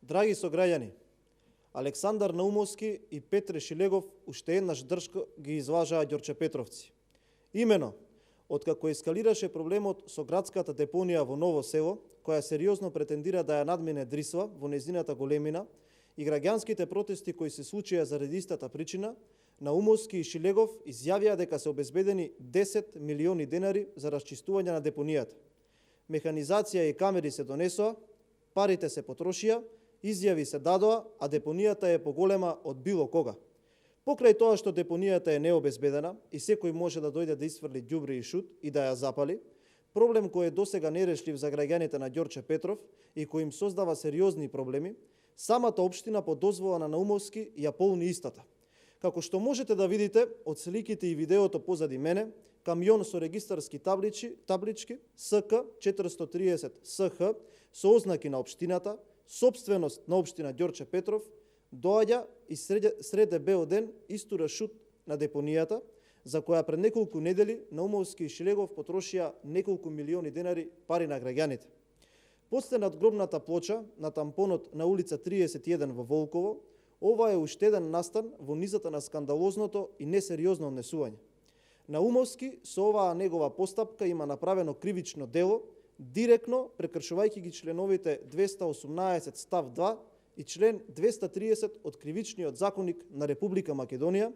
Драги сограѓани, Александар Наумовски и Петре Шилегов уште еднаш држко ги излажаа ѓорчепетровци. Имено, откако ескалираше проблемот со градската депонија во Ново село, која сериозно претендира да ја надмине Дрисла во незината големина, и граѓанските протести кои се случија заради истата причина, Наумовски и Шилегов изјавија дека се обезбедени 10 милиони денари за расчистување на депонијата. Механизација и камери се донесоа, парите се потрошија, изјави се дадоа, а депонијата е поголема од било кога. Покрај тоа што депонијата е необезбедена и секој може да дојде да isfрли ѓубре и шут и да ја запали, проблем кој е досега нерешлив за граѓаните на Ѓорче Петров и кој им создава сериозни проблеми, самата општина по дозвола на Наумовски ја полни истата. Како што можете да видите од сликите и видеото позади мене, камион со регистарски таблички СК 430 СХ со ознаки на општината, собственост на општина Ѓорче Петров, доаѓа и среде бел ден истура шут на депонијата, за која пред неколку недели Наумовски и Шилегов потрошија неколку милиони денари пари на граѓаните. После надгробната плоча на тампонот на улица 31 во Волково, ова е уште еден настан во низата на скандалозното и несериозно однесување. Наумовски со оваа негова постапка има направено кривично дело, директно прекршувајќи ги членовите 218 став 2 и член 230 од Кривичниот законник на Република Македонија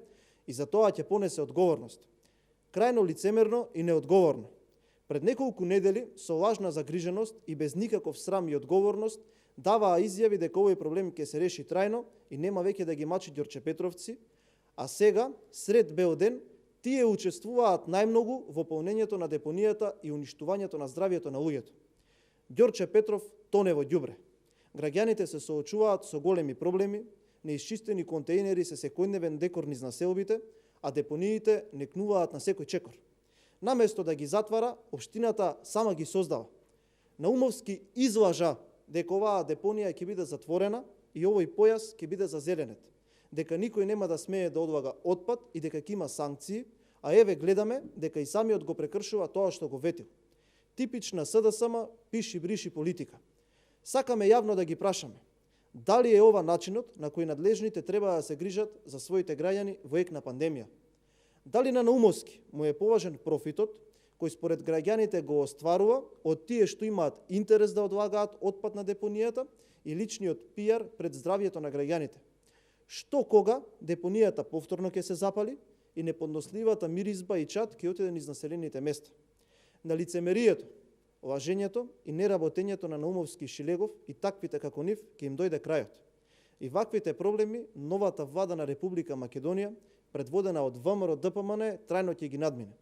и за тоа ќе понесе одговорност. Крајно лицемерно и неодговорно. Пред неколку недели со лажна загриженост и без никаков срам и одговорност даваа изјави дека овој проблем ќе се реши трајно и нема веќе да ги мачи ѓорчепетровци, а сега, сред бел ден, тие учествуваат најмногу во полнењето на депонијата и уништувањето на здравието на луѓето. Ѓорче Петров тоне во ѓубре. Граѓаните се соочуваат со големи проблеми, неисчистени контејнери се секојдневен декор низ населбите, а депониите некнуваат на секој чекор. Наместо да ги затвара, општината сама ги создава. Наумовски излажа дека оваа депонија ќе биде затворена и овој појас ќе биде зазеленет, дека никој нема да смее да одлага отпад и дека ќе има санкции, а еве гледаме дека и самиот го прекршува тоа што го ветил. Типична СДСМ пиши-бриши политика. Сакаме јавно да ги прашаме, дали е ова начинот на кој надлежните треба да се грижат за своите граѓани во ек на пандемија? Дали на Наумовски му е поважен профитот, кој според граѓаните го остварува од тие што имаат интерес да одлагаат отпад на депонијата и личниот пиар пред здравието на граѓаните? Што кога депонијата повторно ќе се запали и неподносливата миризба и чад ќе отиде низ населените места? На лицемерието, лажењето и неработењето на Наумовски и Шилегов и таквите како нив ќе им дојде крајот. И ваквите проблеми новата влада на Република Македонија, предводена од ВМРО ДПМН, трајно ќе ги надмине.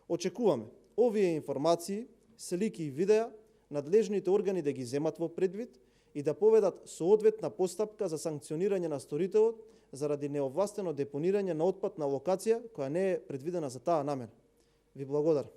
Очекуваме овие информации, слики и видеа надлежните органи да ги земат во предвид и да поведат соодветна постапка за санкционирање на сторителот заради неовластено депонирање на отпад на локација која не е предвидена за таа намена. Ви благодарам.